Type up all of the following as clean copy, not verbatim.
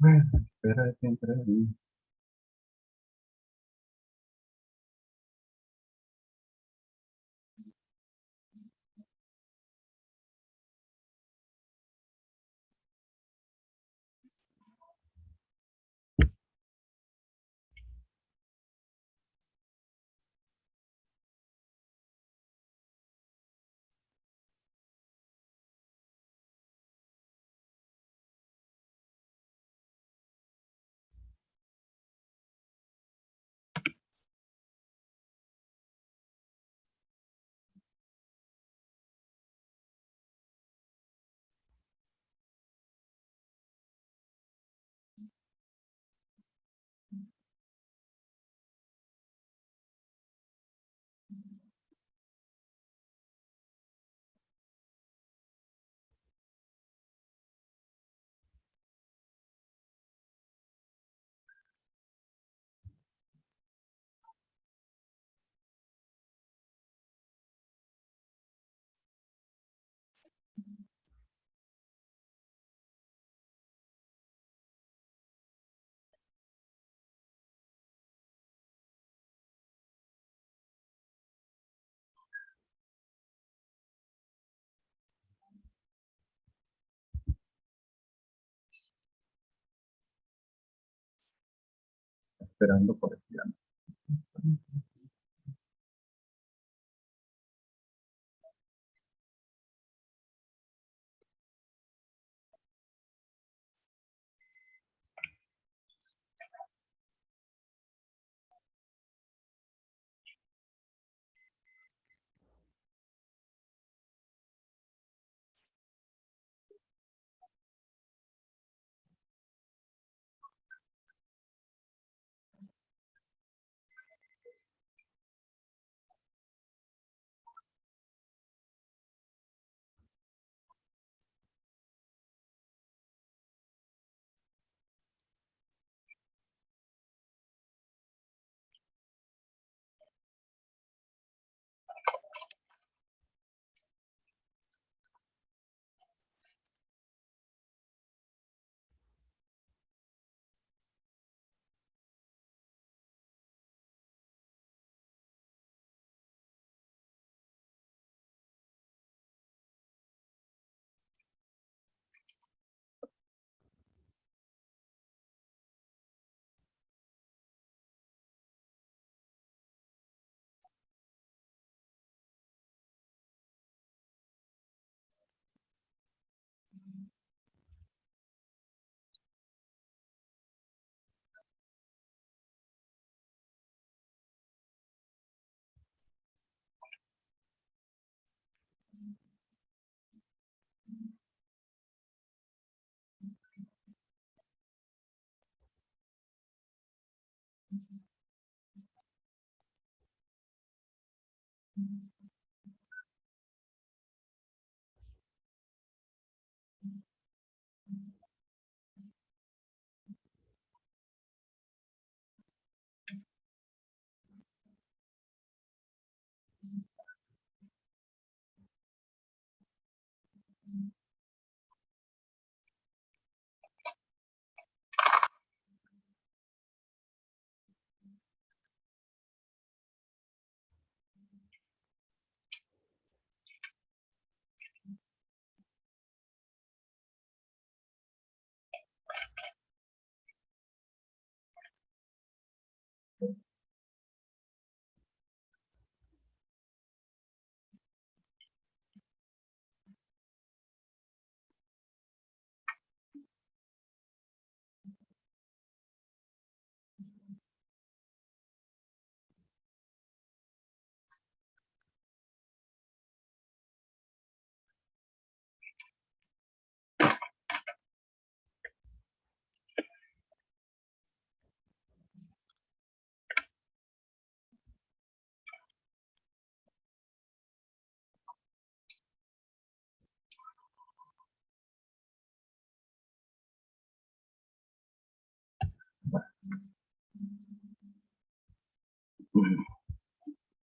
Bueno, espera siempre. Esperando por el piano.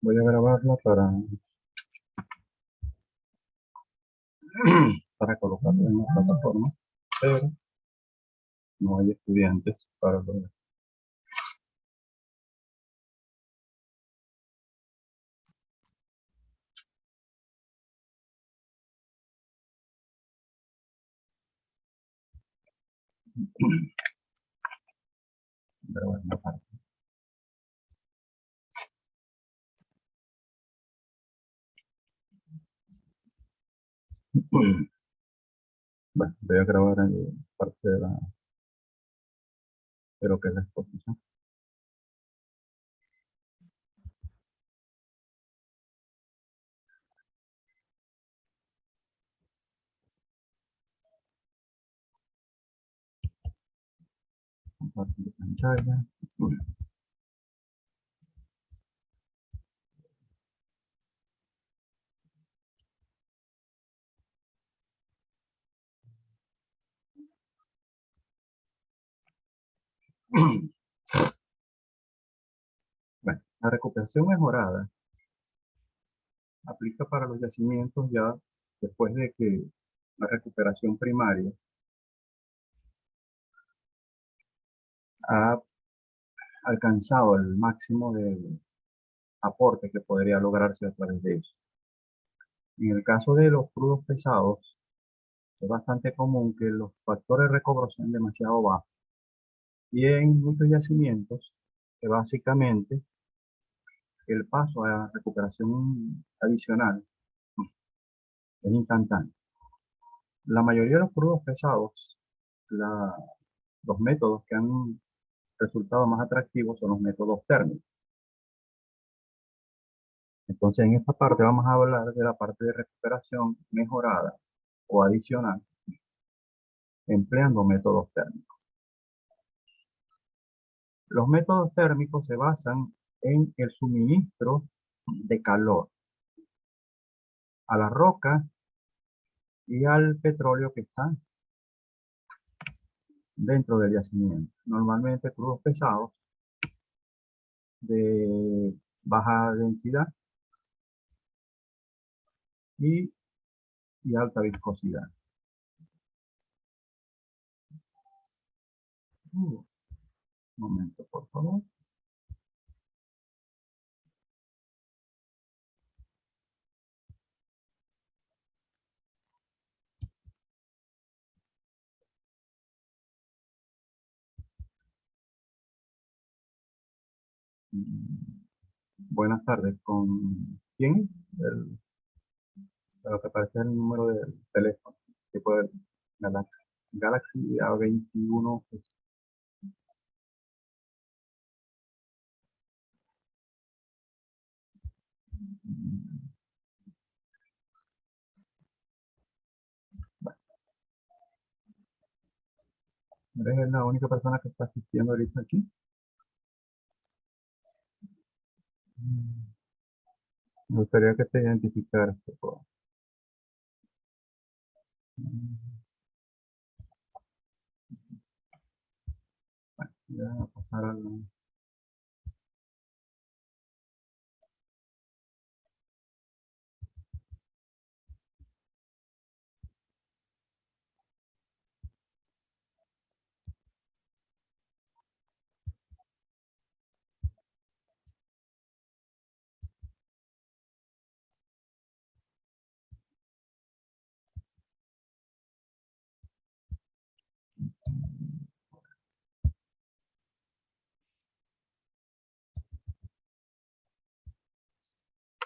Voy a grabarla para colocarla en la plataforma. Pero no hay estudiantes para los... Pero bueno, aparte. Bueno, voy a grabar parte de lo que es la exposición. Compartir pantalla. Bueno, la recuperación mejorada aplica para los yacimientos ya después de que la recuperación primaria ha alcanzado el máximo de aporte que podría lograrse a través de eso. En el caso de los crudos pesados, es bastante común que los factores de recobro sean demasiado bajos. Y en muchos yacimientos, básicamente, el paso a recuperación adicional es instantáneo. La mayoría de los crudos pesados, los métodos que han resultado más atractivos son los métodos térmicos. Entonces, en esta parte vamos a hablar de la parte de recuperación mejorada o adicional empleando métodos térmicos. Los métodos térmicos se basan en el suministro de calor a la roca y al petróleo que está dentro del yacimiento. Normalmente crudos pesados de baja densidad y, y alta viscosidad. Un momento, por favor. Buenas tardes. ¿Con quién es? Lo que aparece el número del teléfono. Tipo de Galaxy A21. ¿Eres la única persona que está asistiendo ahorita aquí? Me gustaría que te identificaras, por favor. Bueno, ya a pasar al...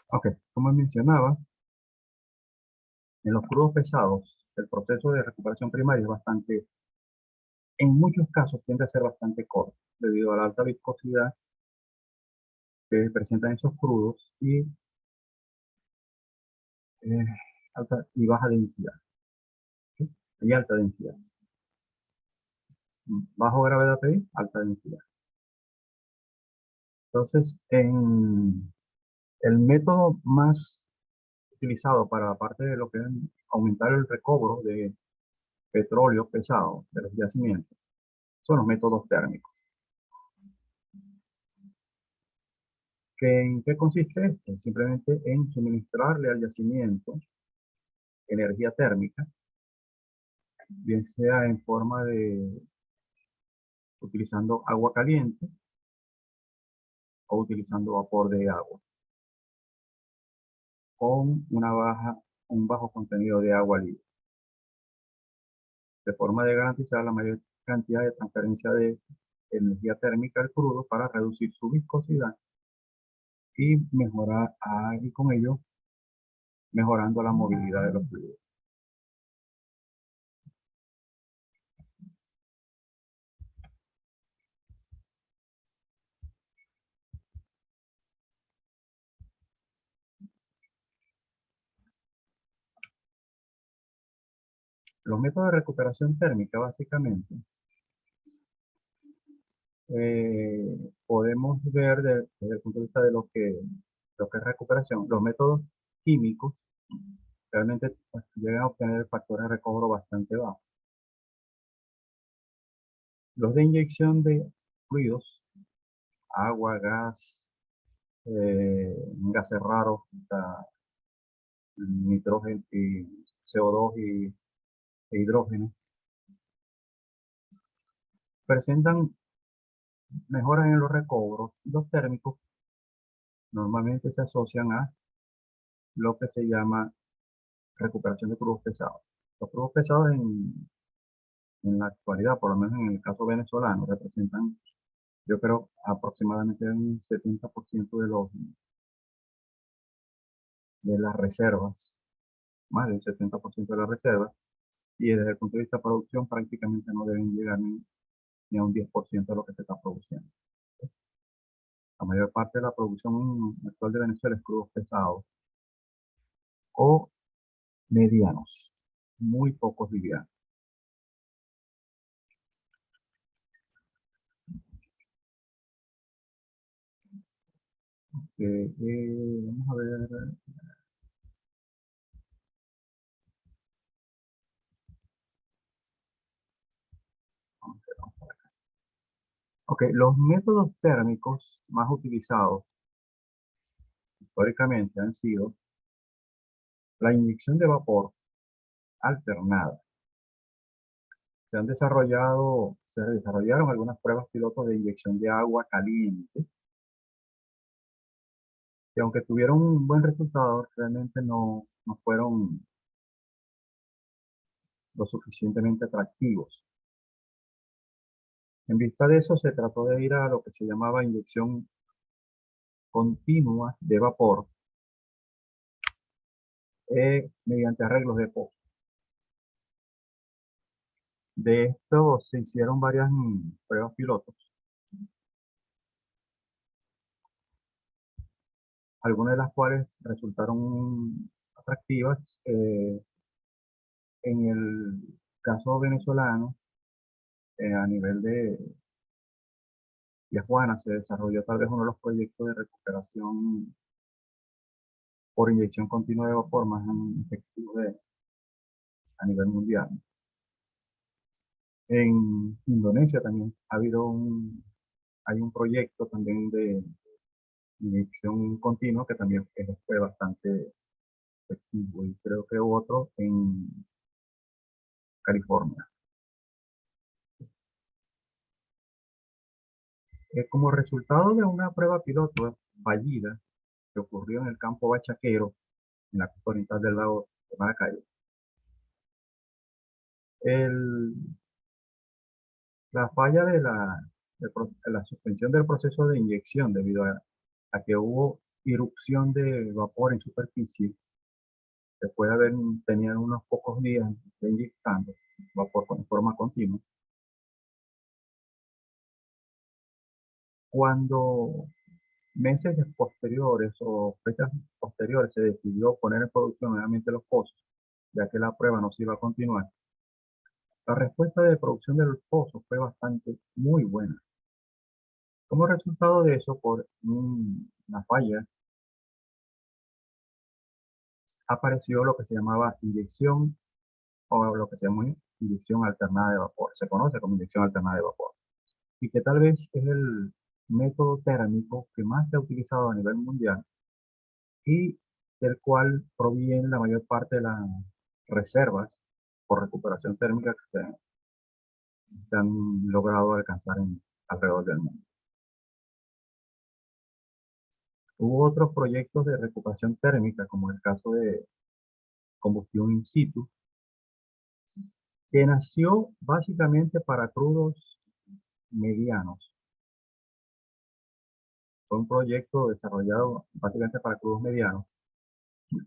Ok, como mencionaba, en los crudos pesados, el proceso de recuperación primaria es bastante, en muchos casos tiende a ser bastante corto, debido a la alta viscosidad que presentan esos crudos eh, alta y baja densidad, ¿sí? Y alta densidad. Bajo gravedad PI, alta densidad. Entonces, en el método más utilizado para la parte de lo que es aumentar el recobro de petróleo pesado de los yacimientos son los métodos térmicos. ¿En qué consiste esto? Simplemente en suministrarle al yacimiento energía térmica, bien sea en forma utilizando agua caliente o utilizando vapor de agua, con un bajo contenido de agua libre, de forma de garantizar la mayor cantidad de transferencia de energía térmica al crudo para reducir su viscosidad y mejorar, y con ello mejorando la movilidad de los fluidos. Los métodos de recuperación térmica, básicamente, podemos ver desde el punto de vista de lo que es recuperación. Los métodos químicos realmente pues, llegan a obtener factores de recobro bastante bajos. Los de inyección de fluidos, agua, gas, gases raros, nitrógeno y CO2 e hidrógeno, presentan mejoras en los recobros. Los térmicos normalmente se asocian a lo que se llama recuperación de crudos pesados. Los crudos pesados en la actualidad, por lo menos en el caso venezolano, representan, yo creo, aproximadamente un 70% de las reservas, más del 70% de las reservas, y desde el punto de vista de producción prácticamente no deben llegar ni a un 10% de lo que se está produciendo. La mayor parte de la producción actual de Venezuela es crudos pesados o medianos, muy pocos livianos. Vamos a ver. Ok, los métodos térmicos más utilizados históricamente han sido la inyección de vapor alternada. Se desarrollaron algunas pruebas pilotos de inyección de agua caliente, que aunque tuvieron un buen resultado, realmente no fueron lo suficientemente atractivos. En vista de eso, se trató de ir a lo que se llamaba inyección continua de vapor mediante arreglos de pozo. De esto se hicieron varias pruebas pilotos, algunas de las cuales resultaron atractivas. En el caso venezolano, a nivel de Yajuana, se desarrolló tal vez uno de los proyectos de recuperación por inyección continua de vapor más efectivos a nivel mundial. En Indonesia también hay un proyecto también de inyección continua que también fue bastante efectivo, y creo que otro en California. Como resultado de una prueba piloto fallida que ocurrió en el campo Bachaquero, en la costa oriental del lago de Maracaibo, el- la falla de la suspensión del proceso de inyección debido a que hubo irrupción de vapor en superficie, después de haber tenido unos pocos días de inyectando vapor en forma continua. Cuando meses posteriores o fechas posteriores se decidió poner en producción nuevamente los pozos, ya que la prueba no se iba a continuar, la respuesta de producción del pozo fue muy buena. Como resultado de eso, por una falla, apareció lo que se llamaba inyección, o lo que se llama inyección alternada de vapor. Se conoce como inyección alternada de vapor. Y que tal vez es el método térmico que más se ha utilizado a nivel mundial y del cual proviene la mayor parte de las reservas por recuperación térmica que tenemos. se han logrado alcanzar alrededor del mundo. Hubo otros proyectos de recuperación térmica, como el caso de combustión in situ, que nació básicamente para crudos medianos. Fue un proyecto desarrollado básicamente para crudos medianos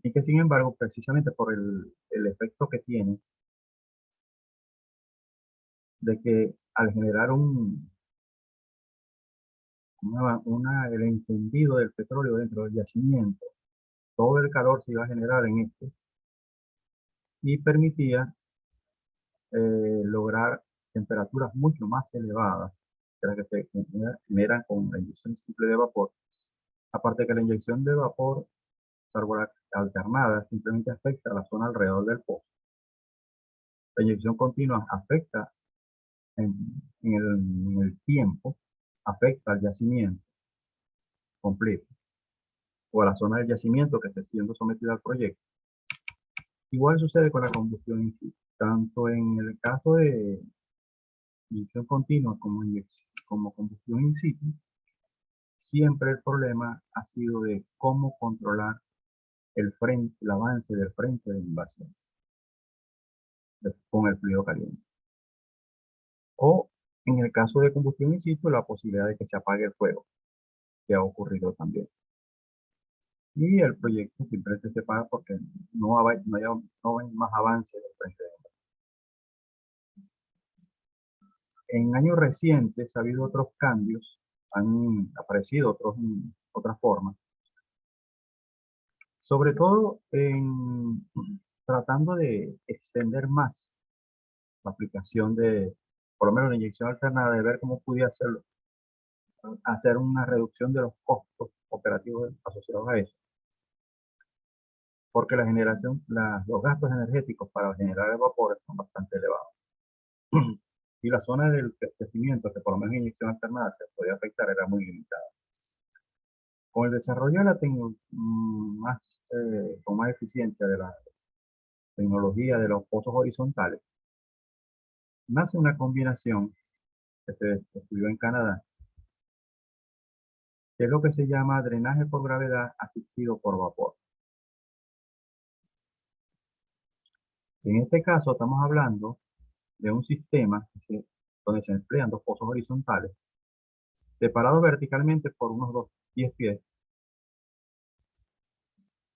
y que sin embargo, precisamente por el efecto que tiene de que al generar el encendido del petróleo dentro del yacimiento, todo el calor se iba a generar en este y permitía lograr temperaturas mucho más elevadas que las que se generan con la inyección simple de vapor. Aparte que la inyección de vapor alternada simplemente afecta a la zona alrededor del pozo. La inyección continua afecta en, en el tiempo, afecta al yacimiento completo o a la zona del yacimiento que esté siendo sometida al proyecto. Igual sucede con la combustión in situ. Tanto en el caso de inyección continua como combustión in situ, siempre el problema ha sido de cómo controlar el avance del frente de invasión con el fluido caliente. O en el caso de combustión in situ, la posibilidad de que se apague el fuego, que ha ocurrido también. Y el proyecto simplemente se para porque no hay más avance del frente de invasión. En años recientes ha habido otros cambios, han aparecido otras formas, sobre todo tratando de extender más la aplicación de, por lo menos la inyección alternada, de ver cómo pudiera hacer una reducción de los costos operativos asociados a eso, porque los gastos energéticos para generar el vapor son bastante elevados. Y la zona del crecimiento, que por lo menos en inyección alternada se podía afectar, era muy limitada. Con el desarrollo de la con más eficiencia de la tecnología de los pozos horizontales, nace una combinación que se estudió en Canadá, que es lo que se llama drenaje por gravedad asistido por vapor. En este caso estamos hablando de un sistema donde se emplean dos pozos horizontales, separados verticalmente por unos 10 pies.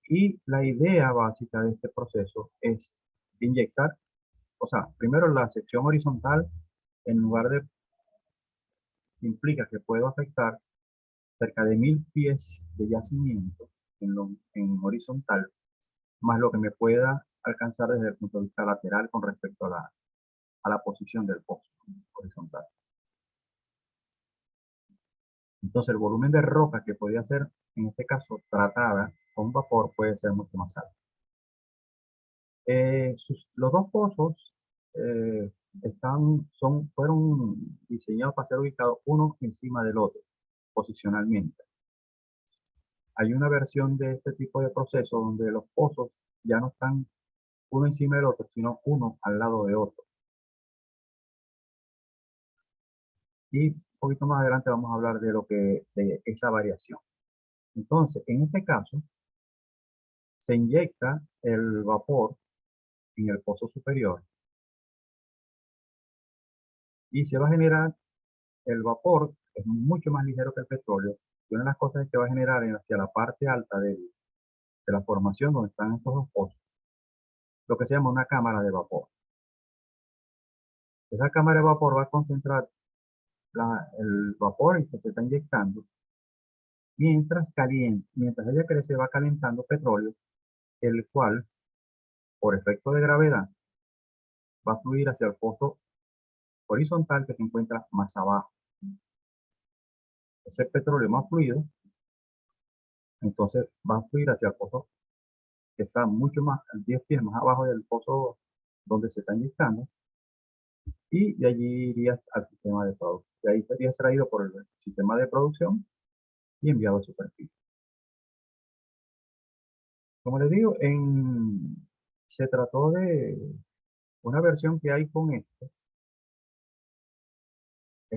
Y la idea básica de este proceso es inyectar, o sea, primero la sección horizontal, en lugar de, implica que puedo afectar cerca de 1000 pies de yacimiento en horizontal, más lo que me pueda alcanzar desde el punto de vista lateral con respecto a la posición del pozo horizontal. Entonces el volumen de roca que podía ser, en este caso, tratada con vapor puede ser mucho más alto. Los dos pozos fueron diseñados para ser ubicados uno encima del otro, posicionalmente. Hay una versión de este tipo de proceso donde los pozos ya no están uno encima del otro, sino uno al lado de otro. Y un poquito más adelante vamos a hablar de esa variación. Entonces, en este caso, se inyecta el vapor en el pozo superior y se va a generar el vapor, es mucho más ligero que el petróleo, y una de las cosas es que va a generar hacia la parte alta de la formación donde están estos dos pozos, lo que se llama una cámara de vapor. Esa cámara de vapor va a concentrar el vapor que se está inyectando, mientras ella crece va calentando petróleo, el cual, por efecto de gravedad, va a fluir hacia el pozo horizontal que se encuentra más abajo. Ese petróleo más fluido, entonces va a fluir hacia el pozo que está mucho más, 10 pies más abajo del pozo donde se está inyectando, y de allí iría al sistema de producción. De ahí sería extraído por el sistema de producción y enviado a superficie. Como les digo, se trató de una versión que hay con esto,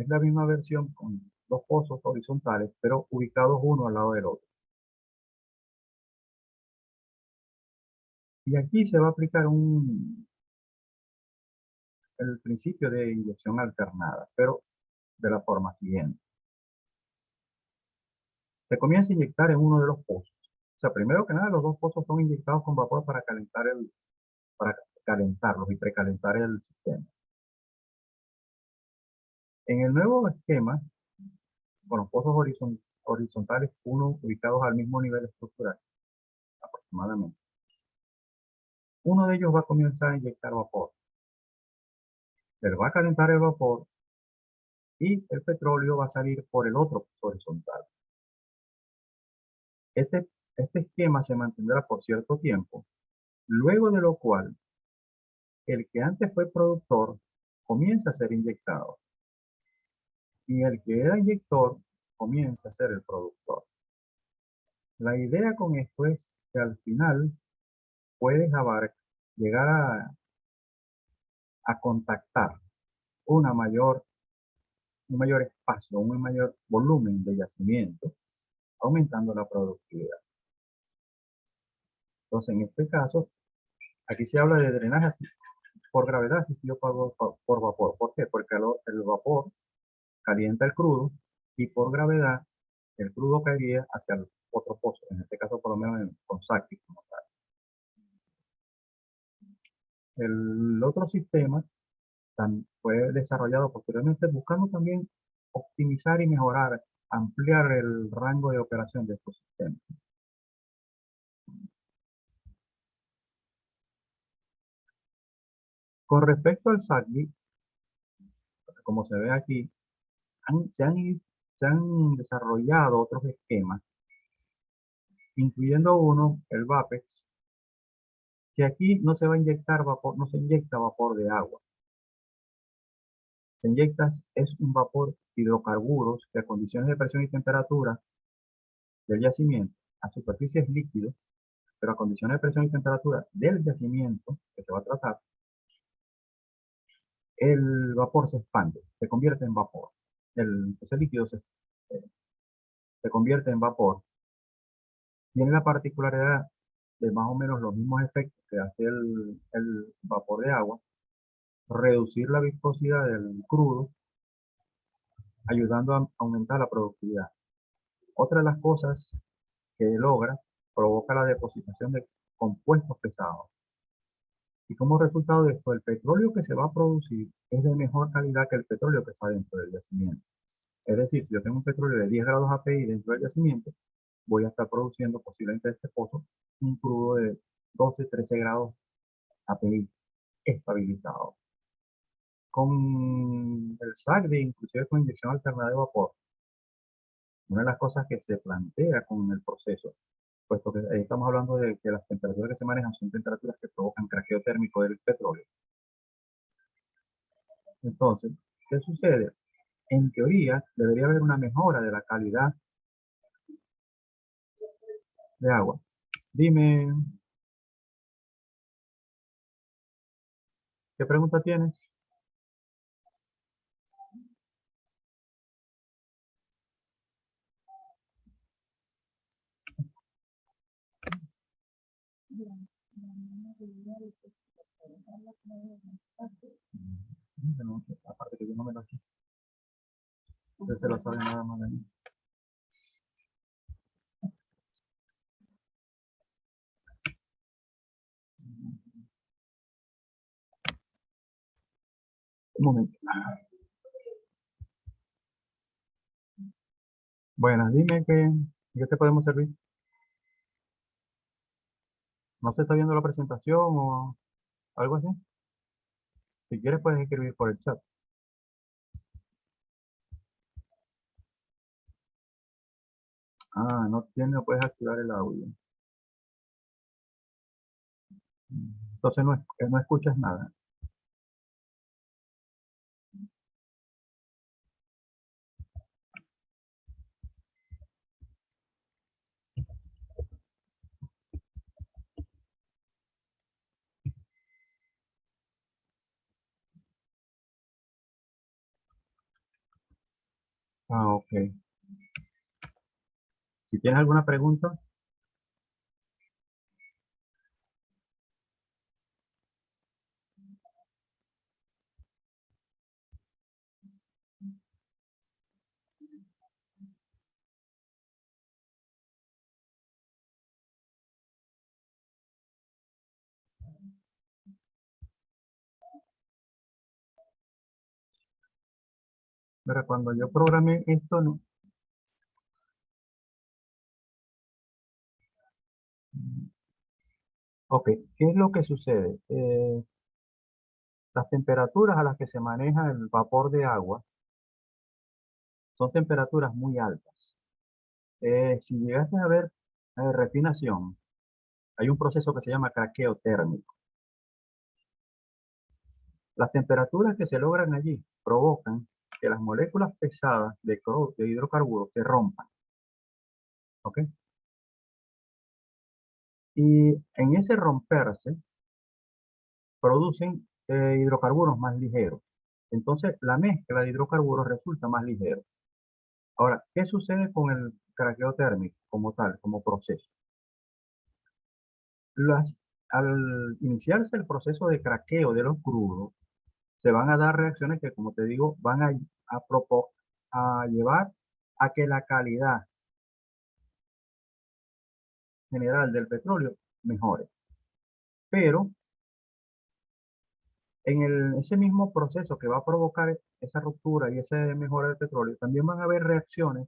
es la misma versión con dos pozos horizontales, pero ubicados uno al lado del otro. Y aquí se va a aplicar el principio de inyección alternada, pero de la forma siguiente. Se comienza a inyectar en uno de los pozos. O sea, primero que nada, los dos pozos son inyectados con vapor para calentarlos y precalentar el sistema. En el nuevo esquema, con los pozos horizontales, uno ubicados al mismo nivel estructural, aproximadamente, uno de ellos va a comenzar a inyectar vapor. Él va a calentar el vapor y el petróleo va a salir por el otro pozo horizontal. Este esquema se mantendrá por cierto tiempo, luego de lo cual el que antes fue productor comienza a ser inyectado y el que era inyector comienza a ser el productor. La idea con esto es que al final puedes llegar a contactar un mayor espacio, un mayor volumen de yacimiento, aumentando la productividad. Entonces, en este caso, aquí se habla de drenaje por gravedad asistido por vapor. ¿Por qué? Porque el vapor calienta el crudo y por gravedad el crudo caería hacia el otro pozo, en este caso por lo menos con Sacchi como tal. El otro sistema fue desarrollado posteriormente buscando también optimizar y mejorar, ampliar el rango de operación de estos sistemas. Con respecto al SACDI, como se ve aquí, se han desarrollado otros esquemas, incluyendo uno, el VAPEX, que aquí no se va a inyectar vapor, no se inyecta vapor de agua. Se inyecta es un vapor hidrocarburos que a condiciones de presión y temperatura del yacimiento, a superficies líquidas, pero a condiciones de presión y temperatura del yacimiento que se va a tratar, el vapor se expande, se convierte en vapor. Ese líquido se convierte en vapor. Tiene la particularidad de más o menos los mismos efectos que hace el vapor de agua, reducir la viscosidad del crudo, ayudando a aumentar la productividad. Otra de las cosas que logra provoca la depositación de compuestos pesados. Y como resultado de esto, el petróleo que se va a producir es de mejor calidad que el petróleo que está dentro del yacimiento. Es decir, si yo tengo un petróleo de 10 grados API dentro del yacimiento, voy a estar produciendo posiblemente de este pozo un crudo de 12, 13 grados API estabilizado. Con el SACDI, inclusive con inyección alternada de vapor, una de las cosas que se plantea con el proceso, puesto que ahí estamos hablando de que las temperaturas que se manejan son temperaturas que provocan craqueo térmico del petróleo. Entonces, ¿qué sucede? En teoría, debería haber una mejora de la calidad de agua. Dime, ¿qué pregunta tienes? No, aparte que yo no me lo sé. Usted se lo sabe nada más de mí. Un momento. Buenas, dime qué te podemos servir. ¿No se está viendo la presentación o algo así? Si quieres puedes escribir por el chat. Ah, no puedes activar el audio. Entonces no escuchas nada. Ah, ok. Si tienes alguna pregunta, mira, cuando yo programé esto, no. Ok, ¿qué es lo que sucede? Las temperaturas a las que se maneja el vapor de agua son temperaturas muy altas. Si llegaste a ver refinación, hay un proceso que se llama craqueo térmico. Las temperaturas que se logran allí provocan que las moléculas pesadas de hidrocarburos se rompan. ¿Ok? Y en ese romperse producen hidrocarburos más ligeros. Entonces la mezcla de hidrocarburos resulta más ligera. Ahora, ¿qué sucede con el craqueo térmico como tal, como proceso? Al iniciarse el proceso de craqueo de los crudos, se van a dar reacciones que, como te digo, van a llevar a que la calidad general del petróleo mejore. Pero en ese mismo proceso que va a provocar esa ruptura y esa mejora del petróleo, también van a haber reacciones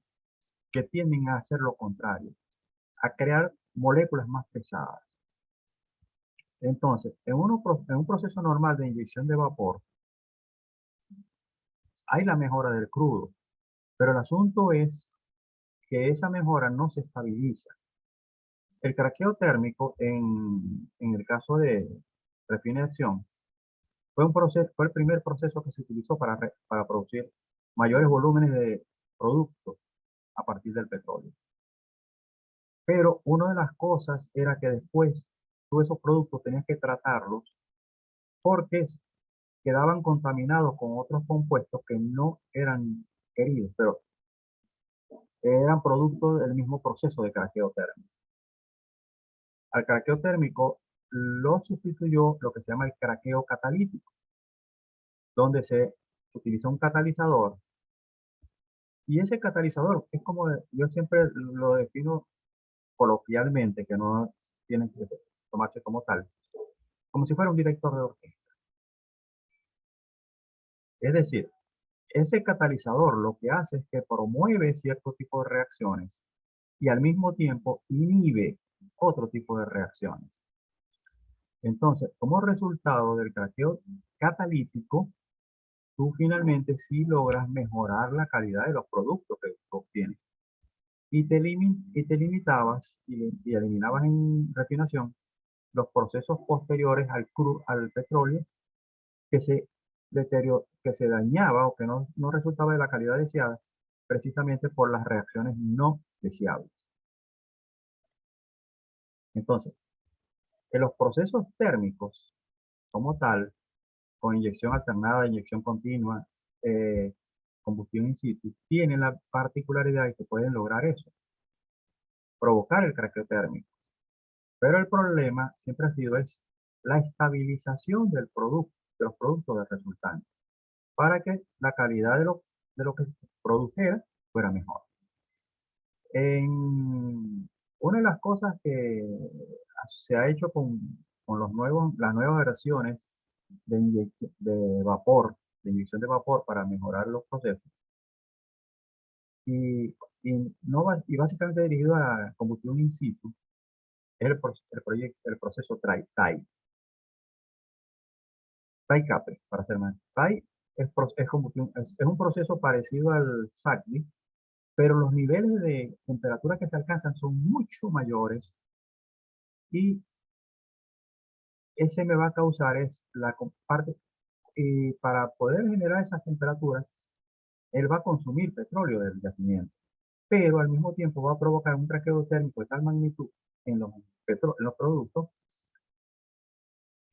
que tienden a hacer lo contrario, a crear moléculas más pesadas. Entonces, en un proceso normal de inyección de vapor, hay la mejora del crudo, pero el asunto es que esa mejora no se estabiliza. El craqueo térmico, en el caso de refinación, fue el primer proceso que se utilizó para producir mayores volúmenes de productos a partir del petróleo. Pero una de las cosas era que después tú esos productos tenías que tratarlos porque quedaban contaminados con otros compuestos que no eran queridos, pero eran producto del mismo proceso de craqueo térmico. Al craqueo térmico lo sustituyó lo que se llama el craqueo catalítico, donde se utiliza un catalizador y ese catalizador es como yo siempre lo defino coloquialmente, que no tiene que tomarse como tal, como si fuera un director de orquesta. Es decir, ese catalizador lo que hace es que promueve cierto tipo de reacciones y al mismo tiempo inhibe otro tipo de reacciones. Entonces, como resultado del craqueo catalítico, tú finalmente sí logras mejorar la calidad de los productos que obtienes. Y te limitabas y eliminabas en refinación los procesos posteriores al petróleo que se dañaba o que no resultaba de la calidad deseada precisamente por las reacciones no deseables. Entonces, en los procesos térmicos como tal, con inyección alternada, inyección continua, eh, combustión in situ, tienen la particularidad de que pueden lograr eso, provocar el craqueo térmico. Pero el problema siempre ha sido la estabilización de los productos del resultante, para que la calidad de lo que se produjera fuera mejor. Una de las cosas que se ha hecho con las nuevas versiones de vapor, de inyección de vapor para mejorar los procesos, y, y básicamente dirigido a la combustión in situ, es el proceso TAI. TAI-CAPE, para ser más. TAI es un proceso parecido al SACDI, pero los niveles de temperatura que se alcanzan son mucho mayores y ese me va a causar es la parte, y para poder generar esas temperaturas, él va a consumir petróleo del yacimiento, pero al mismo tiempo va a provocar un craqueo térmico de tal magnitud en en los productos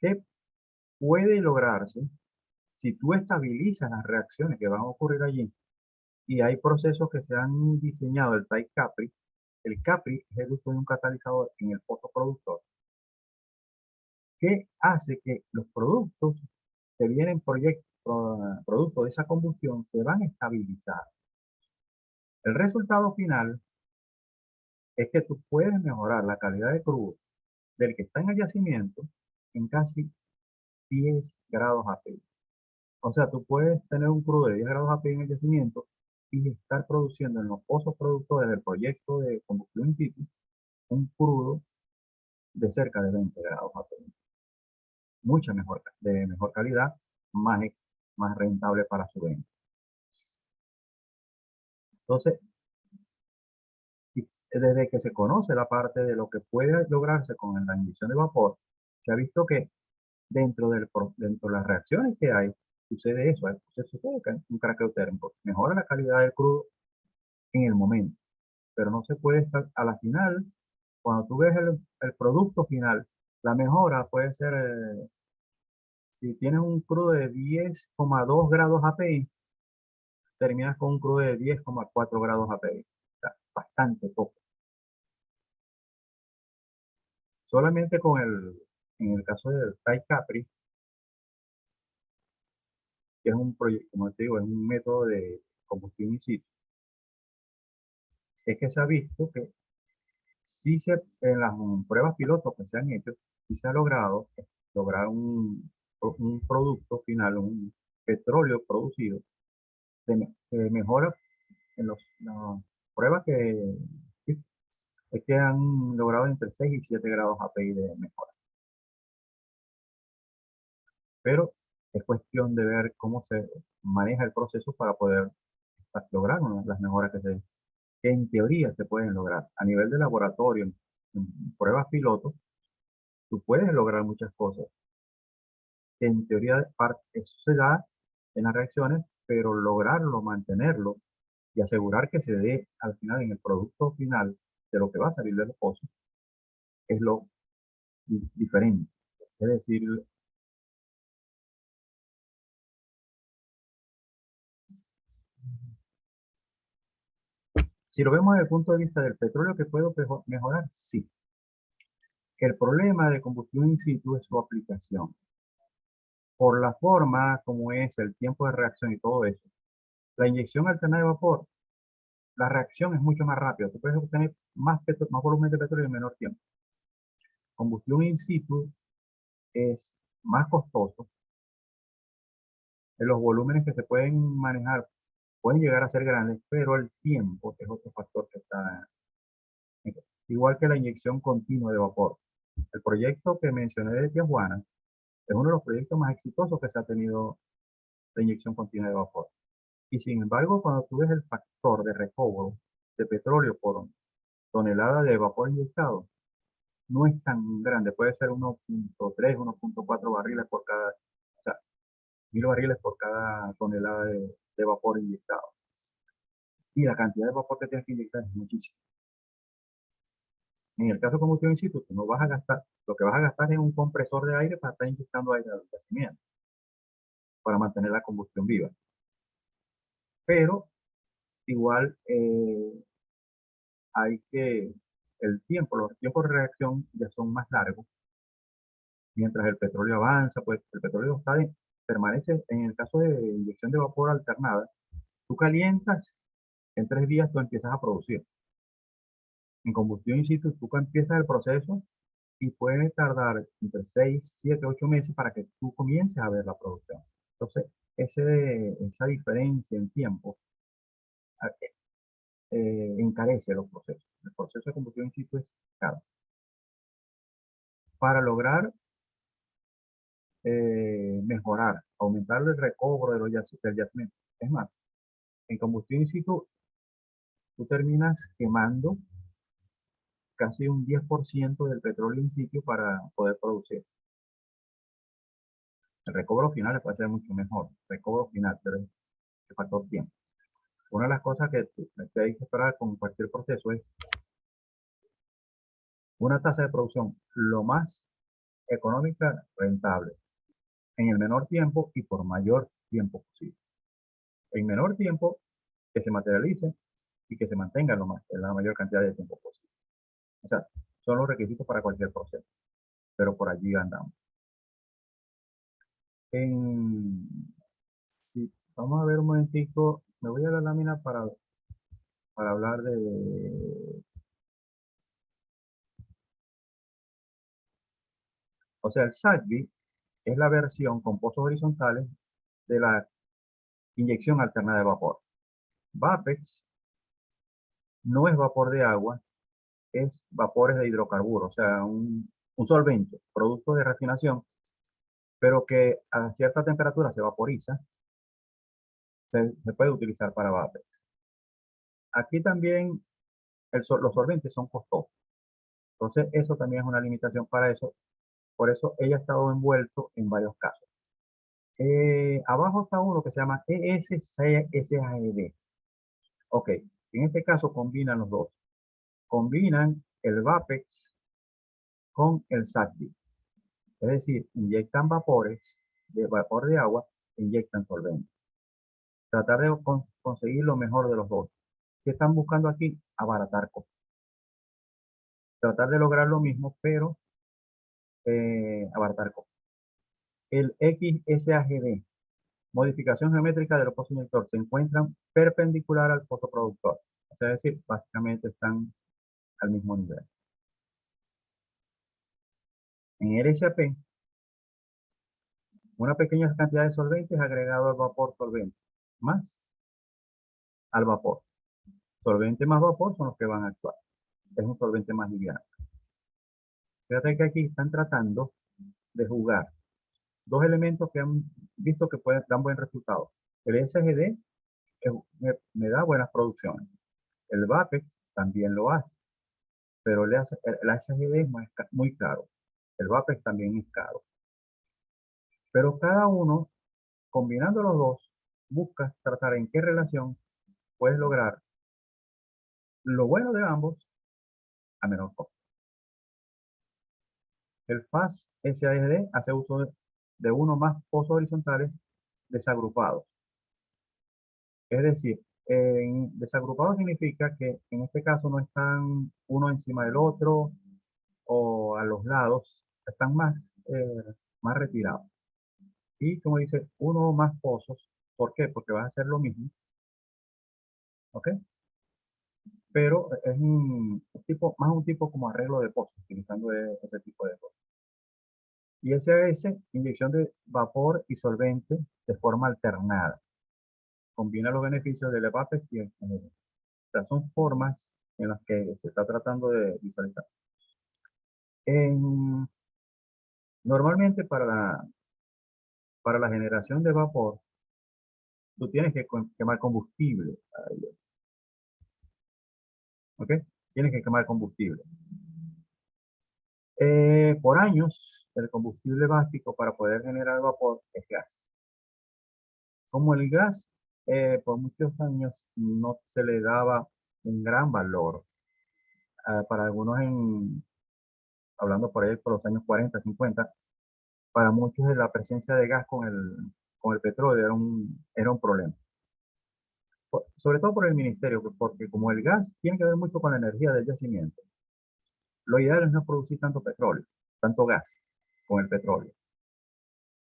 que puede lograrse si tú estabilizas las reacciones que van a ocurrir allí Y hay procesos que se han diseñado, el Type Capri. El Capri es el uso de un catalizador en el fotoproductor que hace que los productos que vienen producto de esa combustión se van a estabilizar. El resultado final es que tú puedes mejorar la calidad de crudo del que está en el yacimiento en casi 10 grados API. O sea, tú puedes tener un crudo de 10 grados API en el yacimiento y estar produciendo en los pozos productores del proyecto de combustión in situ un crudo de cerca de 20 grados API. Mucha mejor, de mejor calidad, más, más rentable para su venta. Entonces, desde que se conoce la parte de lo que puede lograrse con la inyección de vapor, se ha visto que dentro de las reacciones que hay, sucede eso, sucede un craqueo térmico, mejora la calidad del crudo en el momento, pero no se puede estar a la final, cuando tú ves el producto final, la mejora puede ser, si tienes un crudo de 10,2 grados API, terminas con un crudo de 10,4 grados API, o sea, bastante poco. Solamente en el caso del Type Capri, que es un proyecto, como te digo, es un método de combustión in situ, es que se ha visto que en las pruebas pilotos que se han hecho, sí se ha logrado lograr un producto final, un petróleo producido, que mejora en las pruebas sí, es que han logrado entre 6 y 7 grados API de mejora. Pero es cuestión de ver cómo se maneja el proceso para poder lograr las mejoras que en teoría se pueden lograr. A nivel de laboratorio, en pruebas pilotos, tú puedes lograr muchas cosas. En teoría, eso se da en las reacciones, pero lograrlo, mantenerlo y asegurar que se dé al final en el producto final de lo que va a salir de los pozos es lo diferente. Es decir, si lo vemos desde el punto de vista del petróleo que puedo mejorar, sí. El problema de combustión in situ es su aplicación. Por la forma como es, el tiempo de reacción y todo eso, la inyección alterna de vapor, la reacción es mucho más rápida. Tú puedes obtener más volumen de petróleo en menor tiempo. Combustión in situ es más costoso. Los volúmenes que se pueden manejar pueden llegar a ser grandes, pero el tiempo es otro factor que está igual que la inyección continua de vapor. El proyecto que mencioné de Tijuana es uno de los proyectos más exitosos que se ha tenido de inyección continua de vapor. Y sin embargo, cuando tú ves el factor de recobro de petróleo por tonelada de vapor inyectado, no es tan grande, puede ser 1,3, 1,4 barriles por cada, o sea, 1.000 barriles por cada tonelada de vapor inyectado. Y la cantidad de vapor que tienes que inyectar es muchísima. En el caso de combustión in situ, tú no vas a gastar, lo que vas a gastar es un compresor de aire para estar inyectando aire al yacimiento, para mantener la combustión viva. Pero igual hay que, los tiempos de reacción ya son más largos. Mientras el petróleo avanza, pues el petróleo permanece, en el caso de inyección de vapor alternada, tú calientas, en 3 días tú empiezas a producir. En combustión in situ, tú empiezas el proceso y puede tardar entre 6, 7, 8 meses para que tú comiences a ver la producción. Entonces, esa diferencia en tiempo encarece los procesos. El proceso de combustión in situ es caro. Para lograr mejorar, aumentar el recobro del yacimiento. Es más, en combustión in situ, tú terminas quemando casi un 10% del petróleo in situ para poder producir. El recobro final puede ser mucho mejor, recobro final, pero es el factor tiempo. Una de las cosas que hay que esperar con cualquier proceso es una tasa de producción lo más económica rentable, en el menor tiempo y por mayor tiempo posible. En menor tiempo que se materialice y que se mantenga en la mayor cantidad de tiempo posible. O sea, son los requisitos para cualquier proceso, pero por allí andamos. Sí, vamos a ver un momentico, me voy a la lámina para hablar o sea, el SACBI es la versión con pozos horizontales de la inyección alternada de vapor. VAPEX no es vapor de agua, es vapores de hidrocarburos, o sea, un solvente, producto de refinación, pero que a cierta temperatura se vaporiza, se puede utilizar para VAPEX. Aquí también los solventes son costosos, entonces eso también es una limitación para eso, por eso ella ha estado envuelto en varios casos. Abajo está uno que se llama ESCSAED. Ok, en este caso combinan los dos. Combinan el VAPEX con el SACBI. Es decir, inyectan vapores de vapor de agua e inyectan solvente. Tratar de conseguir lo mejor de los dos. ¿Qué están buscando aquí? Abaratar costos. Tratar de lograr lo mismo, pero abaratar costos. El XSAGD, modificación geométrica del pozo inyector, se encuentran perpendicular al pozo productor. O sea, es decir, básicamente están al mismo nivel. En RSAP, una pequeña cantidad de solventes agregado al vapor solvente, más al vapor. Solvente más vapor son los que van a actuar. Es un solvente más liviano. Fíjate que aquí están tratando de jugar dos elementos que han visto que dar buen resultado. El SGD me da buenas producciones. El VAPEX también lo hace, pero el SGD es muy caro. El VAPEX también es caro. Pero cada uno, combinando los dos, busca tratar en qué relación puedes lograr lo bueno de ambos a menor costo. El FAS SASD hace uso de uno o más pozos horizontales desagrupados. Es decir, desagrupado significa que en este caso no están uno encima del otro o a los lados, están más retirados. Y como dice, uno o más pozos. ¿Por qué? Porque vas a hacer lo mismo. ¿Ok? Pero es más un tipo como arreglo de pozos, utilizando ese tipo de cosas. Y SAS, inyección de vapor y solvente de forma alternada. Combina los beneficios del EVAPEX y el CND. O sea, son formas en las que se está tratando de visualizar. Normalmente para la generación de vapor, tú tienes que quemar combustible. ¿Ok? Tienes que quemar combustible. Por años, el combustible básico para poder generar vapor es gas. Como el gas, por muchos años no se le daba un gran valor. Para algunos, hablando por ahí por los años 40, 50, para muchos la presencia de gas con el petróleo era un problema. Sobre todo por el ministerio, porque como el gas tiene que ver mucho con la energía del yacimiento, lo ideal es no producir tanto petróleo, tanto gas con el petróleo.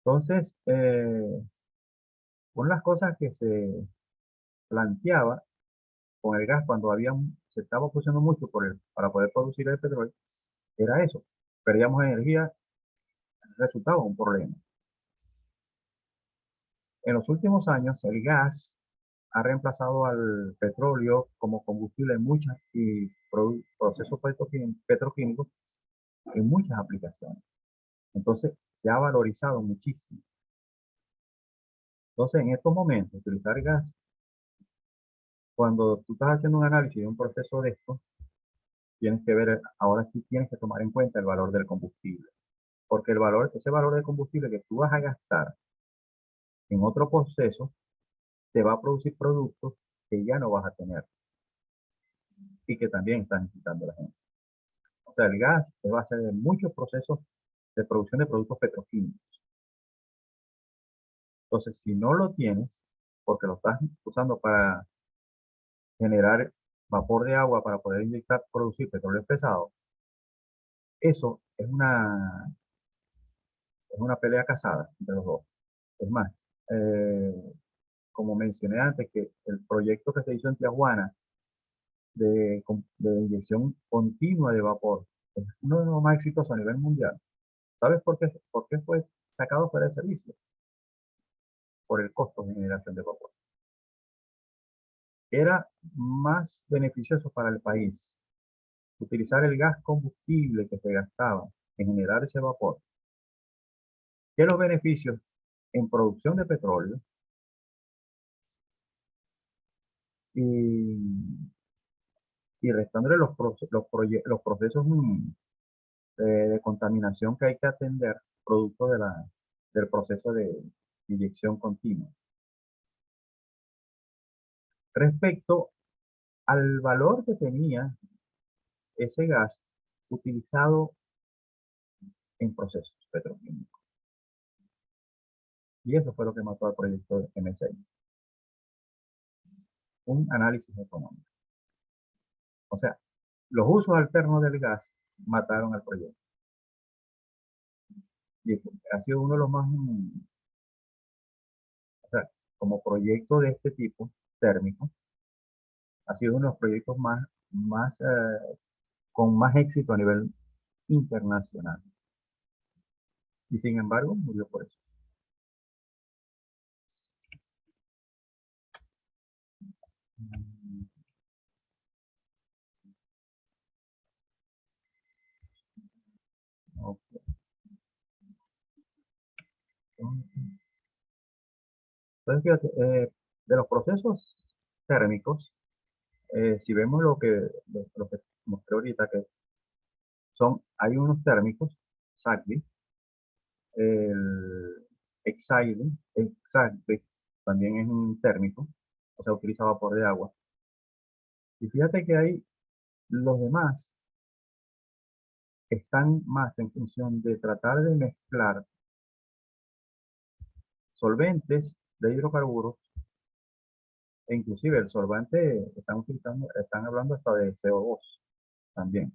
Entonces, una de las cosas que se planteaba con el gas cuando se estaba produciendo mucho para poder producir el petróleo, era eso. Perdíamos energía, resultaba un problema. En los últimos años, el gas ha reemplazado al petróleo como combustible en muchas y procesos petroquímicos en muchas aplicaciones. Entonces, se ha valorizado muchísimo. Entonces, en estos momentos, utilizar gas, cuando tú estás haciendo un análisis de un proceso de esto, tienes que ver, ahora sí tienes que tomar en cuenta el valor del combustible. Porque ese valor de combustible que tú vas a gastar en otro proceso, te va a producir productos que ya no vas a tener y que también están necesitando la gente. O sea, el gas es base de muchos procesos de producción de productos petroquímicos. Entonces, si no lo tienes, porque lo estás usando para generar vapor de agua para poder inyectar, producir petróleo pesado, eso es una pelea casada entre los dos. Es más, eh, como mencioné antes, que el proyecto que se hizo en Tijuana de inyección continua de vapor es uno de los más exitosos a nivel mundial. ¿Sabes por qué fue sacado fuera de servicio? Por el costo de generación de vapor. Era más beneficioso para el país utilizar el gas combustible que se gastaba en generar ese vapor que los beneficios en producción de petróleo y, y restándole los procesos de contaminación que hay que atender producto del proceso de inyección continua. Respecto al valor que tenía ese gas utilizado en procesos petroquímicos. Y eso fue lo que mató al proyecto de M6. Un análisis económico. O sea, los usos alternos del gas mataron al proyecto. Y ha sido uno de los más, o sea, como proyecto de este tipo, térmico, ha sido uno de los proyectos con más éxito a nivel internacional. Y sin embargo, murió por eso. Mm, ok. Entonces, fíjate, de los procesos térmicos, si vemos lo que mostré ahorita, que hay unos térmicos, SACDI, el Exagdi también es un térmico, o sea, utiliza vapor de agua. Y fíjate que ahí los demás están más en función de tratar de mezclar solventes de hidrocarburos, e inclusive el solvante están hablando hasta de CO2 también.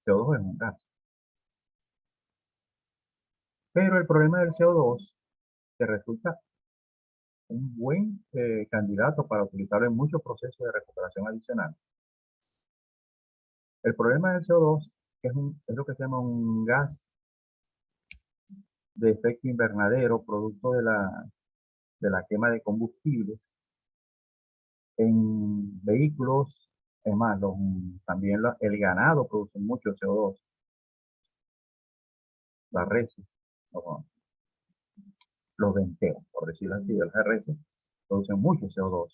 CO2 es un gas. Pero el problema del CO2 que resulta un buen candidato para utilizarlo en muchos procesos de recuperación adicional. El problema del CO2 es lo que se llama un gas de efecto invernadero, producto de la quema de combustibles en vehículos. Es más, también el ganado produce mucho CO2, las reses, o los venteros, por decirlo así, de las reses, producen mucho CO2.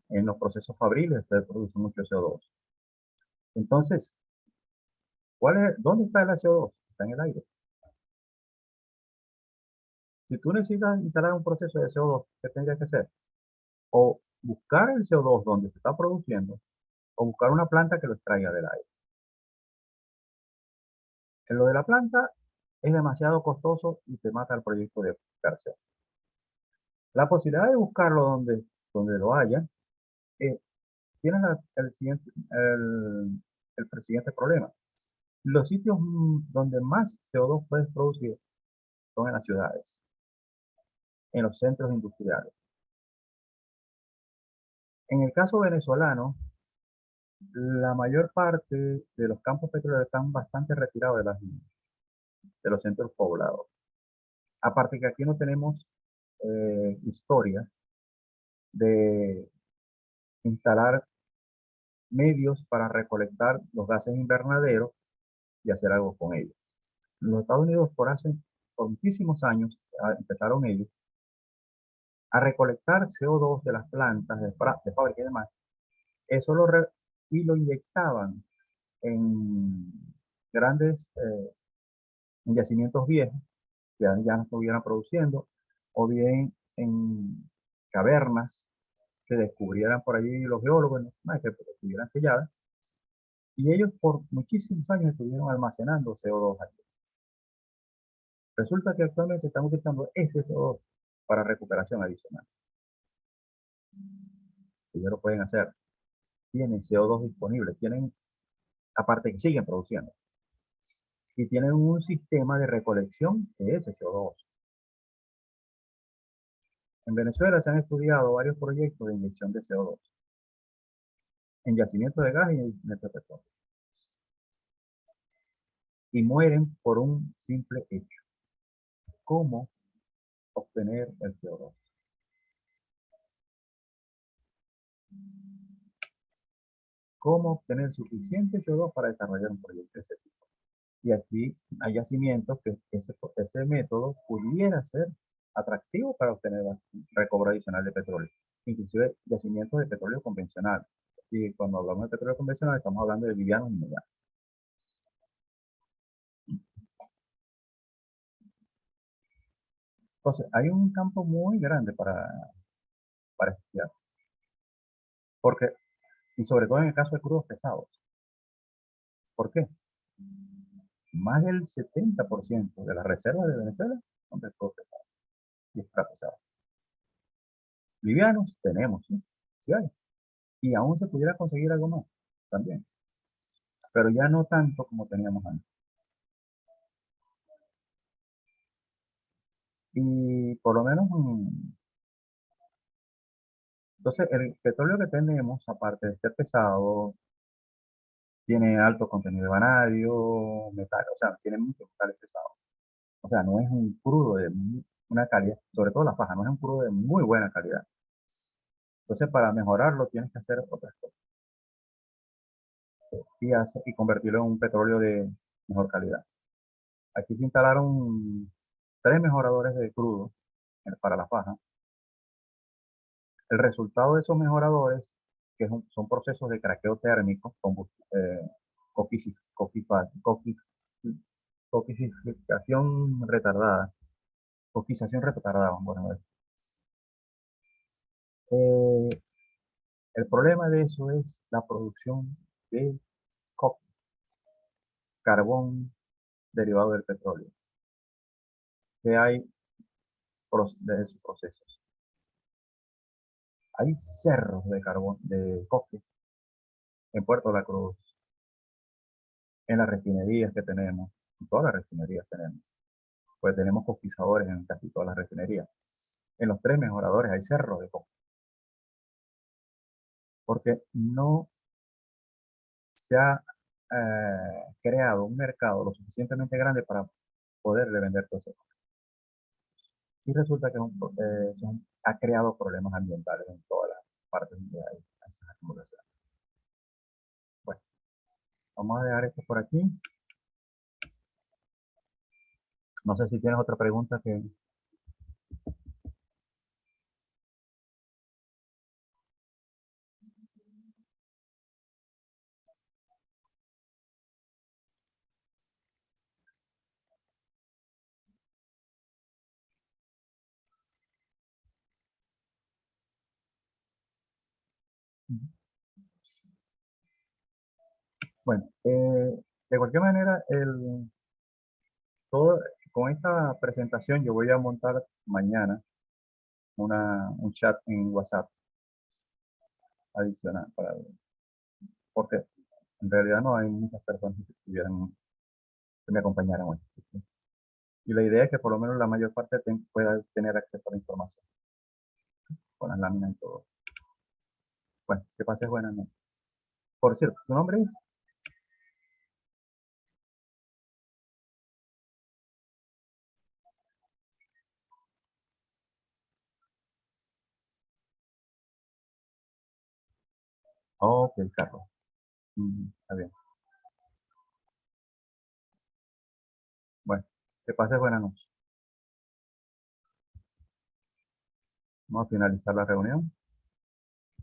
En los procesos fabriles se produce mucho CO2. Entonces, ¿dónde está el CO2? Está en el aire. Si tú necesitas instalar un proceso de CO2, ¿qué tendrías que hacer? O buscar el CO2 donde se está produciendo, o buscar una planta que lo extraiga del aire. En lo de la planta es demasiado costoso y te mata el proyecto de per se. La posibilidad de buscarlo donde lo haya, eh, tienes el siguiente problema. Los sitios donde más CO2 puedes producir son en las ciudades, en los centros industriales. En el caso venezolano, la mayor parte de los campos petroleros están bastante retirados de los centros poblados. Aparte que aquí no tenemos historia de instalar medios para recolectar los gases invernaderos y hacer algo con ellos. En los Estados Unidos por muchísimos años empezaron ellos a recolectar CO2 de las plantas de fábrica y demás. Eso y lo inyectaban en grandes en yacimientos viejos que ya no estuvieran produciendo, o bien en cavernas que descubrieran por allí los geólogos, ¿no? Que estuvieran selladas, y ellos por muchísimos años estuvieron almacenando CO2 allí. Resulta que actualmente están utilizando ese CO2 para recuperación adicional. Ellos lo pueden hacer. Tienen CO2 disponible, tienen, aparte que siguen produciendo, y tienen un sistema de recolección de ese CO2. En Venezuela se han estudiado varios proyectos de inyección de CO2 en yacimientos de gas y en yacimientos de petróleo. Y mueren por un simple hecho. ¿Cómo obtener el CO2? ¿Cómo obtener suficiente CO2 para desarrollar un proyecto de ese tipo? Y aquí hay yacimientos que ese método pudiera ser atractivo para obtener recobro adicional de petróleo, inclusive yacimientos de petróleo convencional. Y cuando hablamos de petróleo convencional estamos hablando de livianos y medianos. Entonces, hay un campo muy grande para estudiar, porque, y sobre todo en el caso de crudos pesados. ¿Por qué? Más del 70% de las reservas de Venezuela son de crudos pesados y extra pesados. Livianos tenemos, ¿sí? Sí hay. Y aún se pudiera conseguir algo más también, pero ya no tanto como teníamos antes. Y por lo menos, entonces el petróleo que tenemos, aparte de ser pesado, tiene alto contenido de vanadio, metal, o sea, tiene muchos metales pesados. O sea, no es un crudo de una calidad, sobre todo la faja, no es un crudo de muy buena calidad. Entonces, para mejorarlo, tienes que hacer otras cosas y convertirlo en un petróleo de mejor calidad. Aquí se instalaron 3 mejoradores de crudo para la faja. El resultado de esos mejoradores, que son procesos de craqueo térmico, coquisificación retardada, coquización retardada, bueno, eh, el problema de eso es la producción de coque, carbón derivado del petróleo, que hay de esos procesos. Hay cerros de carbón, de coque en Puerto La Cruz, en las refinerías que tenemos, en todas las refinerías tenemos, pues tenemos coquizadores en casi todas las refinerías. En los 3 mejoradores hay cerros de coque, porque no se ha creado un mercado lo suficientemente grande para poderle vender todo eso. Y resulta que ha creado problemas ambientales en todas las partes donde hay esas acumulaciones. Bueno, vamos a dejar esto por aquí. No sé si tienes otra pregunta que... Bueno, de cualquier manera, todo, con esta presentación yo voy a montar mañana un chat en WhatsApp adicional, porque en realidad no hay muchas personas que me acompañaran hoy. Y la idea es que por lo menos la mayor parte pueda tener acceso a la información, con las láminas y todo. Bueno, que pases buenas noches. Por cierto, ¿tu nombre es? Ok, Carlos. Está bien. Bueno, que pases buenas noches. Vamos a finalizar la reunión.